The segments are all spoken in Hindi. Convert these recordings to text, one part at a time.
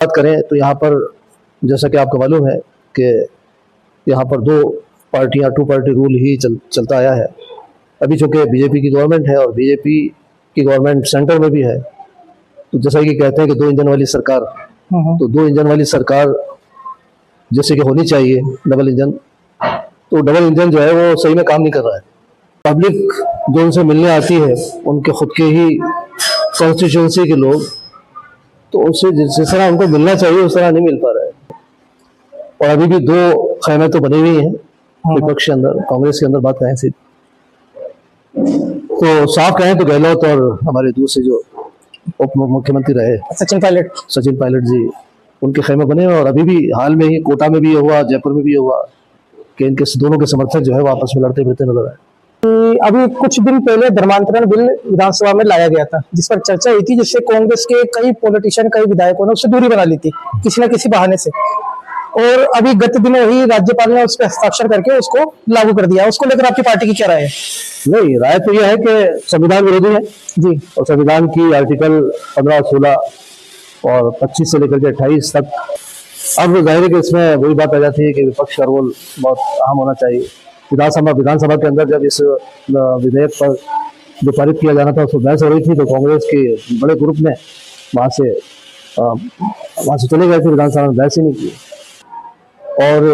बात करें तो यहाँ पर जैसा कि आपको मालूम है कि यहाँ पर दो पार्टियां, टू पार्टी रूल ही चलता आया है। अभी चूंकि बीजेपी की गवर्नमेंट है और बीजेपी की गवर्नमेंट सेंटर में भी है, तो जैसा कि कहते हैं कि दो इंजन वाली सरकार, तो दो इंजन वाली सरकार जैसे कि होनी चाहिए डबल इंजन, तो डबल इंजन जो है वो सही में काम नहीं कर रहा है। पब्लिक जो उनसे मिलने आती है, उनके खुद के ही कॉन्स्टिट्यूंसी के लोग, तो उनसे जिस तरह उनको मिलना चाहिए उस तरह नहीं मिल पा रहा है। और अभी भी दो खैमे तो बनी हुई हैं विपक्ष के अंदर, कांग्रेस के अंदर बात कहें सिर्फ, तो साफ कहें तो गहलोत और हमारे दूसरे जो उप मुख्यमंत्री रहे सचिन पायलट जी, उनके खैमे बने हैं। और अभी भी हाल में ही कोटा में भी ये हुआ, जयपुर में भी ये हुआ कि इनके दोनों के समर्थक जो है वो आपस में लड़ते फिरते नजर आए। अभी कुछ दिन पहले धर्मांतरण बिल विधानसभा में लाया गया था, जिस पर चर्चा हुई थी, जिससे कांग्रेस के कई पॉलिटिशियन, कई विधायकों ने उससे दूरी बना ली थी किसी न किसी बहाने से। और अभी गत दिनों ही राज्यपाल ने उस पर हस्ताक्षर करके उसको लागू कर दिया। उसको लेकर आपकी पार्टी की क्या राय है? नहीं, राय तो यह है कि संविधान विरोधी है जी, और संविधान की आर्टिकल 15, 16 और 25 से लेकर के 28 तक। अब जाहिर है कि इसमें वही बात आ जाती है कि विपक्ष का रोल बहुत अहम होना चाहिए। विधानसभा के अंदर जब इस विधेयक पर जो पारित किया जाना था, उसको बहस हो रही थी, तो कांग्रेस के बड़े ग्रुप ने वहाँ से चले गए थे, विधानसभा में बहस ही नहीं की। और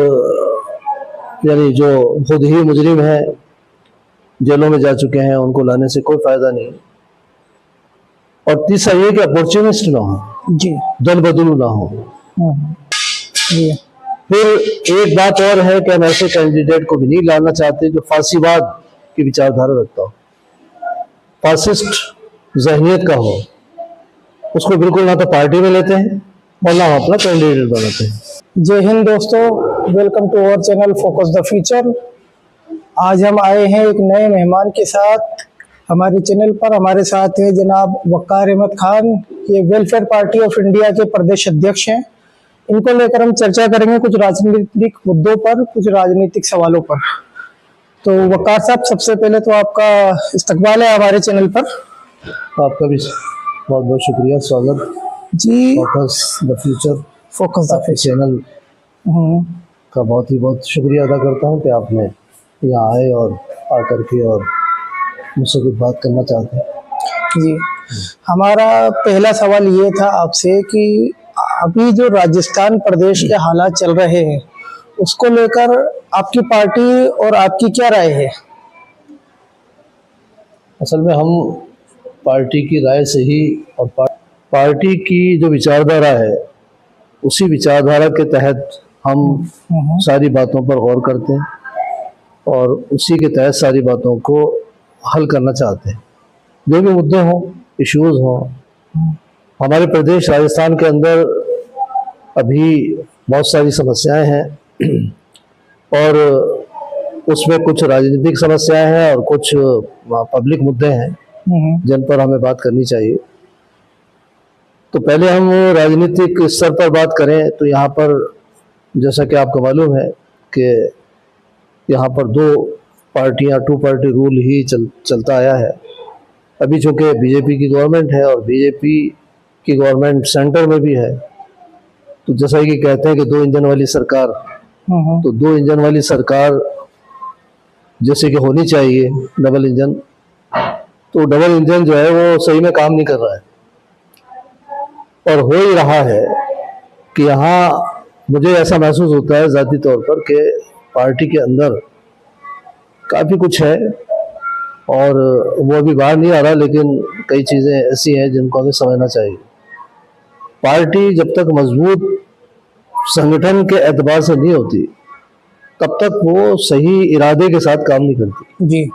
यानी जो खुद ही मुजरिम है, जेलों में जा चुके हैं, उनको लाने से कोई फायदा नहीं। और तीसरा ये कि अपॉर्चुनिस्ट ना हो जी, दल बदलू ना हो जी। फिर एक बात और है कि हम ऐसे कैंडिडेट को भी नहीं लाना चाहते जो फांसीवाद की विचारधारा रखता हो, फासिस्ट जहनियत का हो। उसको बिल्कुल ना तो पार्टी में लेते हैं और ना अपना कैंडिडेट बनाते हैं। जय हिंद दोस्तों, welcome to our channel focus the future. आज हम आए हैं एक नए मेहमान के साथ हमारे चैनल पर। हमारे साथ है जनाब वक़ार अहमद खान, ये वेलफेयर पार्टी ऑफ इंडिया के प्रदेश अध्यक्ष हैं। इनको लेकर हम चर्चा करेंगे कुछ राजनीतिक मुद्दों पर, कुछ राजनीतिक सवालों पर। तो वक़ार साहब, सबसे पहले तो आपका इस्तकबाल है हमारे चैनल पर। आपका भी बहुत बहुत शुक्रिया, स्वागत जी। फोकस द फ्यूचर चैनल का बहुत शुक्रिया अदा करता हूँ कि आपने यहाँ आए और आकर के और मुझसे कुछ बात करना चाहते हैं जी। हमारा पहला सवाल ये था आपसे कि अभी जो राजस्थान प्रदेश के हालात चल रहे हैं, उसको लेकर आपकी पार्टी और आपकी क्या राय है? असल में हम पार्टी की राय से ही और पार्टी की जो विचारधारा है, उसी विचारधारा के तहत हम सारी बातों पर गौर करते हैं और उसी के तहत सारी बातों को हल करना चाहते हैं। जो भी मुद्दे हों, इश्यूज हों, हमारे प्रदेश राजस्थान के अंदर अभी बहुत सारी समस्याएं हैं और उसमें कुछ राजनीतिक समस्याएं हैं और कुछ पब्लिक मुद्दे हैं जिन पर हमें बात करनी चाहिए। तो पहले हम राजनीतिक स्तर पर बात करें तो यहाँ पर जैसा कि आपको मालूम है कि यहाँ पर दो पार्टियां, टू पार्टी रूल ही चलता आया है। अभी चूंकि बीजेपी की गवर्नमेंट है और बीजेपी की गवर्नमेंट सेंटर में भी है, तो जैसा कि कहते हैं कि दो इंजन वाली सरकार, तो दो इंजन वाली सरकार जैसे कि होनी चाहिए डबल इंजन, तो डबल इंजन जो है वो सही में काम नहीं कर रहा है। और हो ही रहा है कि यहाँ मुझे ऐसा महसूस होता है ज़ाती तौर पर कि पार्टी के अंदर काफ़ी कुछ है और वो अभी बाहर नहीं आ रहा, लेकिन कई चीज़ें ऐसी हैं जिनको हमें समझना चाहिए। पार्टी जब तक मजबूत संगठन के एतबार से नहीं होती, तब तक वो सही इरादे के साथ काम नहीं करती जी।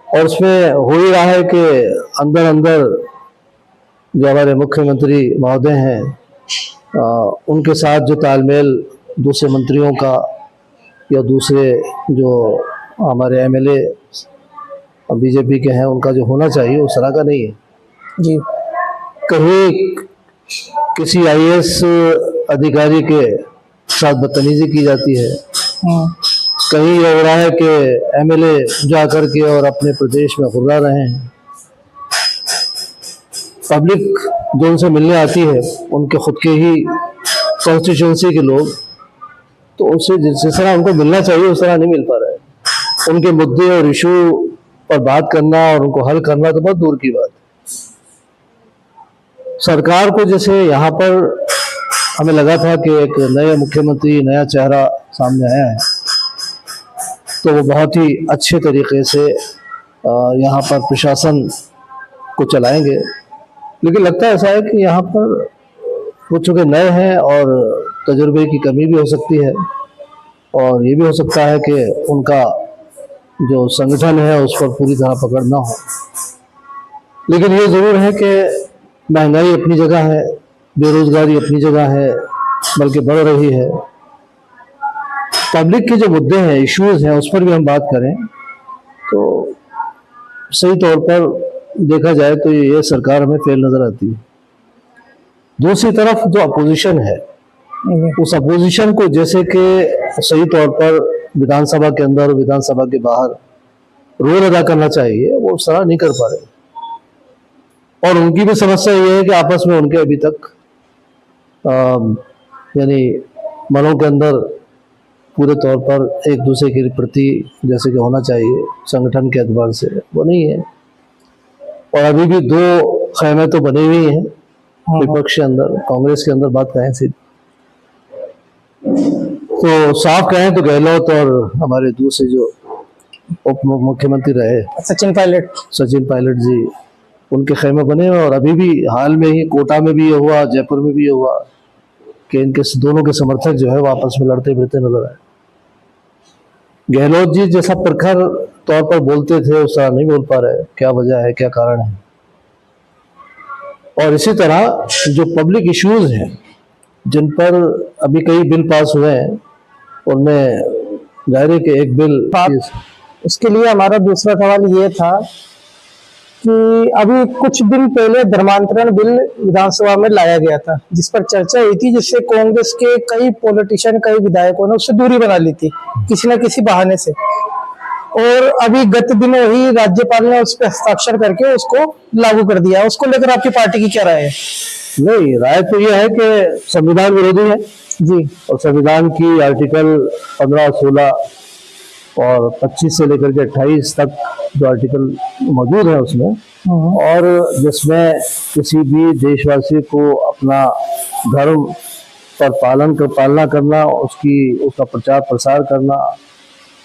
और उसमें हो ही रहा है कि अंदर अंदर जो हमारे मुख्यमंत्री महोदय हैं, उनके साथ जो तालमेल दूसरे मंत्रियों का या दूसरे जो हमारे एमएलए बीजेपी के हैं उनका जो होना चाहिए, उस तरह का नहीं है जी। कहीं किसी आईएएस अधिकारी के साथ बदतमीजी की जाती है, कहीं ये हो रहा है कि एमएलए जा करके और अपने प्रदेश में घुर्रा रहे हैं। पब्लिक जो उनसे मिलने आती है उनके खुद के ही कॉन्स्टिट्यूंसी के लोग, तो उससे जिस तरह उनको मिलना चाहिए उस तरह नहीं मिल पा रहा है। उनके मुद्दे और इशू पर बात करना और उनको हल करना तो बहुत दूर की बात है। सरकार को जैसे यहाँ पर हमें लगा था कि एक नया मुख्यमंत्री, नया चेहरा सामने आया है, तो वो बहुत ही अच्छे तरीके से यहाँ पर प्रशासन को चलाएंगे। लेकिन लगता ऐसा है कि यहाँ पर वो चूँकि नए हैं और तजुर्बे की कमी भी हो सकती है, और ये भी हो सकता है कि उनका जो संगठन है उस पर पूरी तरह पकड़ ना हो। लेकिन ये ज़रूर है कि महंगाई अपनी जगह है, बेरोजगारी अपनी जगह है, बल्कि बढ़ रही है। पब्लिक के जो मुद्दे हैं, इश्यूज हैं, उस पर भी हम बात करें तो सही तौर पर देखा जाए तो ये सरकार हमें फेल नजर आती है। दूसरी तरफ जो अपोजिशन है, उस अपोजिशन को जैसे कि सही तौर पर विधानसभा के अंदर और विधानसभा के बाहर रोल अदा करना चाहिए, वो उस तरह नहीं कर पा रहे। और उनकी भी समस्या ये है कि आपस में उनके अभी तक यानी मनों के अंदर पूरे तौर पर एक दूसरे के प्रति जैसे कि होना चाहिए संगठन के एतबार से, वो नहीं है। और अभी भी दो खैमे तो बने हुए हैं विपक्ष के अंदर, कांग्रेस के अंदर बात कहें सी तो साफ कहें तो गहलोत और हमारे दूसरे जो उप मुख्यमंत्री रहे सचिन पायलट जी, उनके खेमे बने हुए। और अभी भी हाल में ही कोटा में भी ये हुआ, जयपुर में भी ये हुआ कि इनके दोनों के समर्थक जो है वो आपस में लड़ते फिरते नजर आए। गहलोत जी जैसा प्रखर तौर पर बोलते थे उस तरह नहीं बोल पा रहे, क्या वजह है, क्या कारण है। और इसी तरह जो पब्लिक इश्यूज हैं जिन पर अभी कई बिल पास हुए हैं, उनमें जाहिर है कि एक बिल, उसके लिए हमारा दूसरा सवाल ये था कि अभी कुछ दिन पहले धर्मांतरण बिल विधानसभा में लाया गया था, जिस पर चर्चा हुई थी, जिससे कांग्रेस के कई पॉलिटिशियन, कई विधायकों ने उससे दूरी बना ली थी किसी न किसी बहाने से। और अभी गत दिनों ही राज्यपाल ने उस पर हस्ताक्षर करके उसको लागू कर दिया। उसको लेकर आपकी पार्टी की क्या राय है? नहीं, राय तो यह है कि संविधान विरोधी है जी, और संविधान की आर्टिकल 15, 16 और 25 से लेकर के 28 तक जो आर्टिकल मौजूद है उसमें, और जिसमें किसी भी देशवासी को अपना धर्म पर पालना करना, उसका प्रचार प्रसार करना,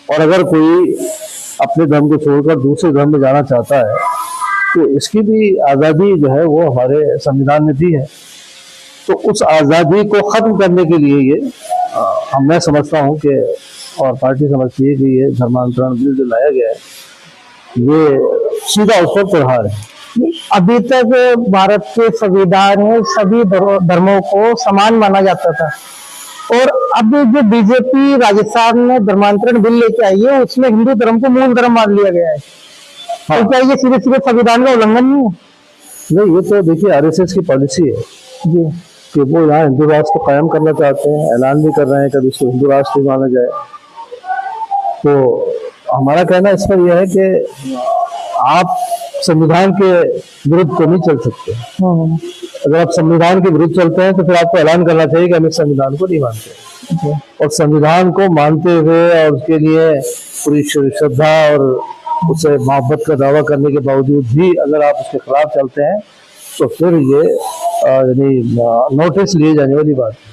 और अगर कोई अपने धर्म को छोड़कर दूसरे धर्म में जाना चाहता है तो इसकी भी आज़ादी जो है वो हमारे संविधान में दी है। तो उस आज़ादी को ख़त्म करने के लिए ये मैं समझता हूँ कि, और पार्टी समझती है कि ये धर्मांतरण बिल जो लाया गया है ये सीधा उस पर प्रहार है। अभी तक भारत के संविधान में सभी धर्मों को समान माना जाता था, और अब जो बीजेपी राजस्थान में धर्मांतरण बिल लेके आई है उसमें हिंदू धर्म को मूल धर्म मान लिया गया है। हाँ। तो क्या ये सीधे सीधे संविधान का उल्लंघन नहीं है? नहीं, ये तो देखिए आरएसएस की पॉलिसी है जी कि वो यहाँ हिंदू राष्ट्र को कायम करना चाहते हैं, ऐलान भी कर रहे हैं कि इसको हिंदू राष्ट्र ही माना जाए। तो हमारा कहना इस पर यह है कि आप संविधान के विरुद्ध तो नहीं चल सकते। अगर आप संविधान के विरुद्ध चलते हैं तो फिर आपको ऐलान करना चाहिए कि हम इस संविधान को नहीं मानते। और संविधान को मानते हुए और उसके लिए पूरी श्रद्धा और उससे मोहब्बत का दावा करने के बावजूद भी अगर आप उसके खिलाफ चलते हैं तो फिर ये यानी नोटिस लिए जाने वाली बात है।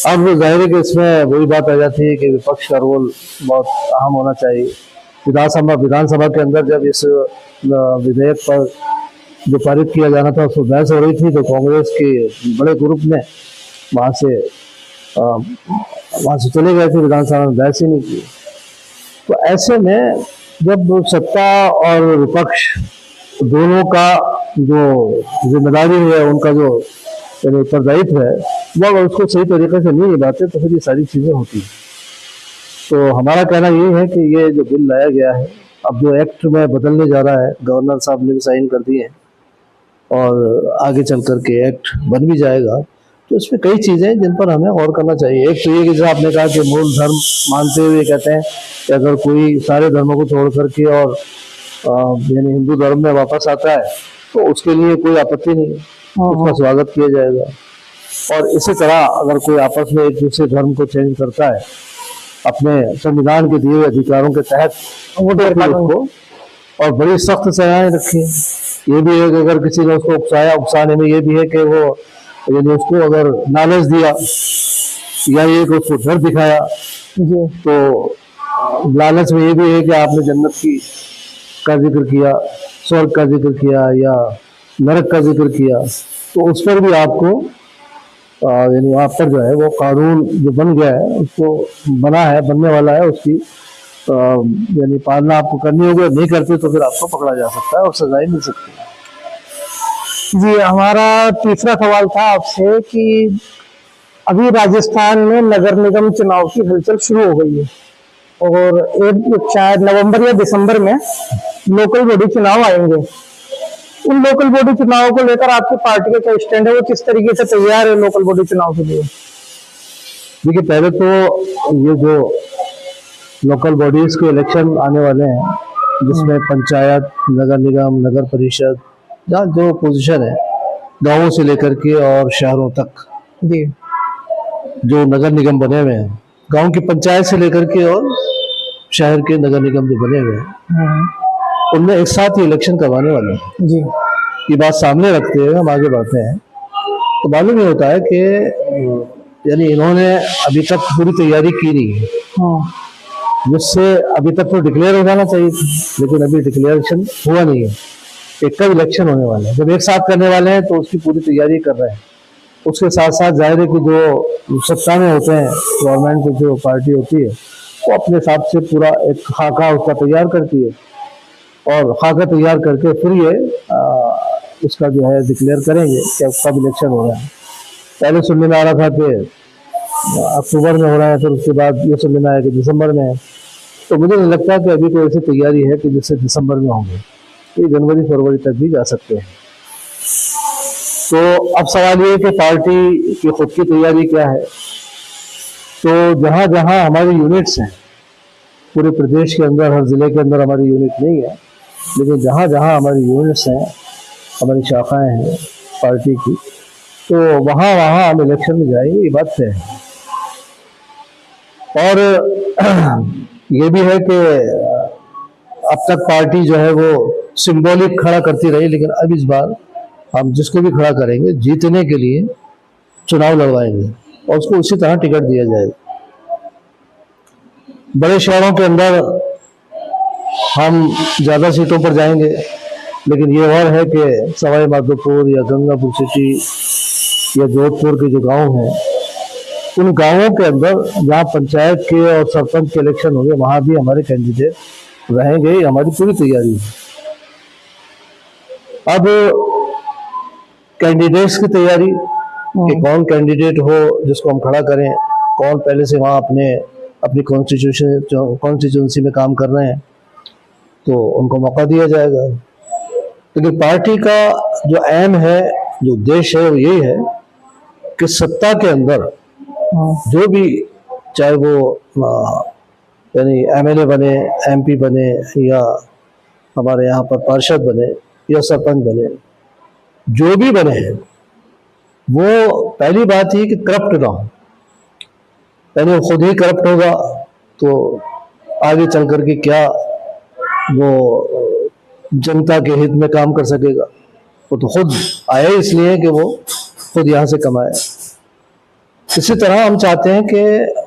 अब जाहिर है कि इसमें वही बात आ जाती है कि विपक्ष का रोल बहुत अहम होना चाहिए। विधानसभा के अंदर जब इस विधेयक पर जो पारित किया जाना था उसको बहस हो रही थी, तो कांग्रेस के बड़े ग्रुप ने वहाँ से चले गए थे, विधानसभा में बहस ही नहीं की। तो ऐसे में जब सत्ता और विपक्ष दोनों का जो जिम्मेदारी है, उनका जो उत्तरदायित्व है, वह उसको सही तरीके से नहीं निभाते तो फिर ये सारी चीज़ें होती हैं। तो हमारा कहना ये है कि ये जो बिल लाया गया है, अब जो एक्ट में बदलने जा रहा है, गवर्नर साहब ने भी साइन कर दिए हैं और आगे चल कर के एक्ट बन भी जाएगा, तो इसमें कई चीज़ें जिन पर हमें गौर करना चाहिए। एक तो ये कि जैसे आपने कहा कि मूल धर्म मानते हुए कहते हैं कि अगर कोई सारे धर्मों को छोड़ करके और यानी हिंदू धर्म में वापस आता है तो उसके लिए कोई आपत्ति नहीं है। उसका स्वागत किया जाएगा। और इसी तरह अगर कोई आपस में एक दूसरे धर्म को चेंज करता है अपने संविधान के दिए हुए अधिकारों के तहत, उसको और बड़ी सख्त सजाएं रखी। ये भी है कि अगर किसी ने उसको उकसाने में ये भी है कि वो यानी उसको अगर लालच दिया या ये कि उसको डर दिखाया, तो लालच में ये भी है कि आपने जन्नत की का जिक्र किया, स्वर्ग का जिक्र किया या नरक का जिक्र किया, तो उस पर भी आपको यानी आप पर जो है वो कानून जो बन गया है, उसको बना है, बनने वाला है, उसकी यानी पालना आपको करनी होगी। नहीं करते तो फिर आपको पकड़ा जा सकता है और सजाएं मिल सकती है। जी, हमारा तीसरा सवाल था आपसे कि अभी राजस्थान में नगर निगम चुनाव की हलचल शुरू हो गई है और एक शायद नवंबर या दिसंबर में लोकल बॉडी चुनाव आएंगे। उन लोकल बॉडी चुनाव को लेकर आपकी पार्टी का क्या स्टैंड है, वो किस तरीके से तैयार है लोकल बॉडी चुनाव के लिए? देखिए, पहले तो ये जो लोकल बॉडीज के इलेक्शन आने वाले हैं, जिसमें पंचायत, नगर निगम, नगर परिषद, जहाँ जो पोजीशन है गांवों से लेकर के और शहरों तक, जी, जो नगर निगम बने हुए हैं, गांव की पंचायत से लेकर के और शहर के नगर निगम जो बने हुए हैं, उनमें एक साथ ही इलेक्शन करवाने वाले हैं। जी, ये बात सामने रखते हुए हम आगे बढ़ते हैं तो मालूम ये होता है कि यानी इन्होंने अभी तक पूरी तैयारी की नहीं है, जिससे अभी तक तो डिक्लेयर हो जाना चाहिए था, लेकिन अभी डिक्लेरेशन हुआ नहीं है। एक कब इलेक्शन होने वाले हैं, जब एक साथ करने वाले हैं तो उसकी पूरी तैयारी कर रहे हैं। उसके साथ साथ जाहिर है कि जो सत्ता में होते हैं, गवर्नमेंट की जो पार्टी होती है, वो अपने हिसाब से पूरा एक खाका उसका तैयार करती है और खाका तैयार करके फिर ये उसका जो है डिक्लेयर करेंगे कि अब कब इलेक्शन हो रहा है। पहले सुनने में आ रहा था कि अक्टूबर में हो रहा है, फिर उसके बाद ये सुनने में आया कि दिसंबर में है। तो मुझे नहीं लगता कि अभी कोई ऐसी तैयारी है कि जिससे दिसंबर में होंगे, ये जनवरी फरवरी तक भी जा सकते हैं। तो अब सवाल ये है कि पार्टी की खुद की तैयारी क्या है। तो जहाँ जहाँ हमारी यूनिट्स हैं, पूरे प्रदेश के अंदर हर जिले के अंदर हमारी यूनिट नहीं है, लेकिन जहाँ जहाँ हमारी यूनिट्स हैं, हमारी शाखाएं हैं पार्टी की, तो वहाँ वहाँ हम इलेक्शन में जाएंगे, ये बात तय है। और ये भी है कि अब तक पार्टी जो है वो सिंबॉलिक खड़ा करती रही, लेकिन अब इस बार हम जिसको भी खड़ा करेंगे जीतने के लिए चुनाव लड़वाएंगे और उसको उसी तरह टिकट दिया जाएगा। बड़े शहरों के अंदर हम ज़्यादा सीटों पर जाएंगे, लेकिन ये और है कि सवाई माधोपुर या गंगापुर सिटी या जोधपुर के जो गांव हैं, उन गांवों के अंदर जहाँ पंचायत के और सरपंच के इलेक्शन होंगे, वहाँ भी हमारे कैंडिडेट रहेंगे। हमारी पूरी तैयारी है। अब कैंडिडेट्स की तैयारी कि कौन कैंडिडेट हो जिसको हम खड़ा करें, कौन पहले से वहाँ अपनी कॉन्स्टिट्यूंसी में काम कर रहे हैं, तो उनको मौका दिया जाएगा। लेकिन पार्टी का जो एम है, जो उद्देश्य है, वो यही है कि सत्ता के अंदर जो भी, चाहे वो यानी एमएलए बने, एमपी बने या हमारे यहाँ पर पार्षद बने या सरपंच बने, जो भी बने हैं, वो पहली बात ही कि करप्ट ना हो। पहले वो खुद ही करप्ट होगा तो आगे चल करके क्या वो जनता के हित में काम कर सकेगा। वो तो खुद आए इसलिए कि वो खुद यहाँ से कमाए। इसी तरह हम चाहते हैं कि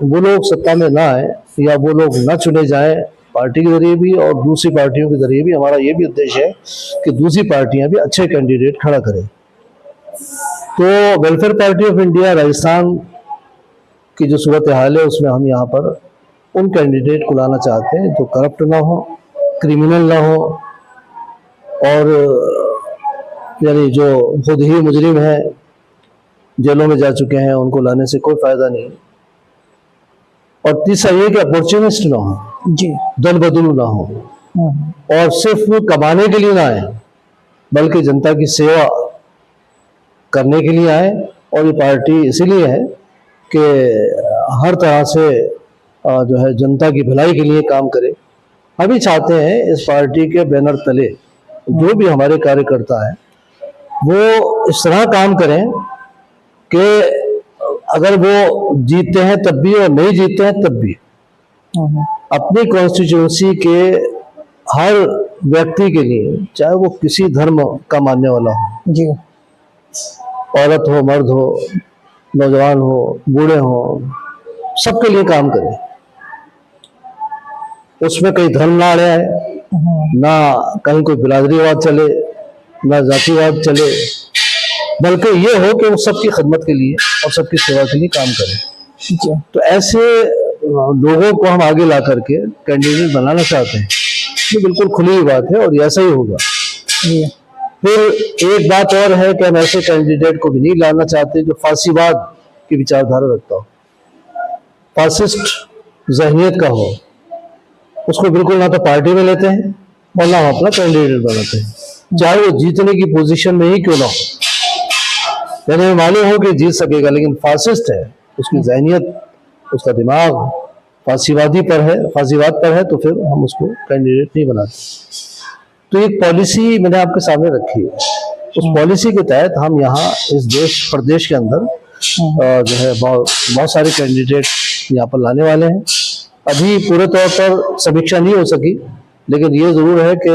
वो लोग सत्ता में ना आए या वो लोग ना चुने जाएं, पार्टी के जरिए भी और दूसरी पार्टियों के जरिए भी। हमारा ये भी उद्देश्य है कि दूसरी पार्टियां भी अच्छे कैंडिडेट खड़ा करें। तो welfare party of India Rajasthan की जो सूरत हाल है, उसमें हम यहाँ पर उन कैंडिडेट को लाना चाहते हैं जो करप्ट ना हो, क्रिमिनल ना हो और यानी जो खुद ही मुजरिम है, जेलों में जा चुके हैं, उनको लाने से कोई फायदा नहीं। और तीसरा ये कि अपॉर्चुनिस्ट ना हो, जी, दल बदलू ना हो और सिर्फ कमाने के लिए ना आए, बल्कि जनता की सेवा करने के लिए आए। और ये पार्टी इसीलिए है कि हर तरह से जो है जनता की भलाई के लिए काम करे। हम भी चाहते हैं इस पार्टी के बैनर तले जो भी हमारे कार्यकर्ता हैं, वो इस तरह काम करें कि अगर वो जीतते हैं तब भी और नहीं जीतते हैं तब भी अपनी कॉन्स्टिट्यूंसी के हर व्यक्ति के लिए, चाहे वो किसी धर्म का मानने वाला हो, जी औरत हो, मर्द हो, नौजवान हो, बूढ़े हो, सबके लिए काम करें। उसमें कहीं धर्म ना अड़े आए, ना कहीं कोई बिरादरीवाद चले, ना जातिवाद चले, बल्कि ये हो कि वो सबकी खिदमत के लिए और सबकी सेवा के लिए काम करें। जी तो ऐसे लोगों को हम आगे ला करके कैंडिडेट बनाना चाहते हैं। ये बिल्कुल खुली हुई बात है और ऐसा ही होगा। जी फिर एक बात और है कि हम ऐसे कैंडिडेट को भी नहीं लाना चाहते जो फांसीवाद की विचारधारा रखता हो, फासिस्ट जहनीत का हो। उसको बिल्कुल ना तो पार्टी में लेते हैं और ना हम अपना कैंडिडेट बनाते हैं, चाहे वो जीतने की पोजीशन में ही क्यों ना हो। यानी हमें मालूम हो कि जीत सकेगा, लेकिन फासिस्ट है, उसकी जहनीत, उसका दिमाग फांसीवाद पर है, तो फिर हम उसको कैंडिडेट नहीं बनाते। तो एक पॉलिसी मैंने आपके सामने रखी है। उस पॉलिसी के तहत हम यहाँ इस प्रदेश के अंदर जो है बहुत सारे कैंडिडेट यहाँ पर लाने वाले हैं। अभी पूरे तौर पर समीक्षा नहीं हो सकी, लेकिन ये जरूर है कि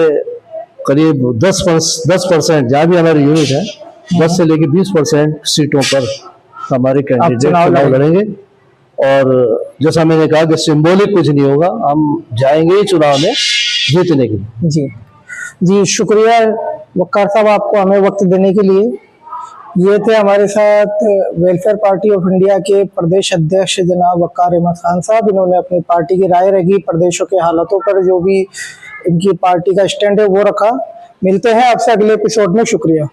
करीब 10% जहाँ भी हमारी यूनिट है, 10 से लेकर 20% सीटों पर हमारे कैंडिडेट चुनाव लड़ेंगे। और जैसा मैंने कहा कि सिंबॉलिक कुछ नहीं होगा, हम जाएंगे ही चुनाव में जीतने के लिए। जी जी, शुक्रिया वक्कार साहब आपको हमें वक्त देने के लिए। ये थे हमारे साथ वेलफेयर पार्टी ऑफ इंडिया के प्रदेश अध्यक्ष जनाब वक्कार अहमद खान साहब। इन्होंने अपनी पार्टी की राय रखी, प्रदेशों के हालातों पर जो भी इनकी पार्टी का स्टैंड है वो रखा। मिलते हैं आपसे अगले एपिसोड में। शुक्रिया।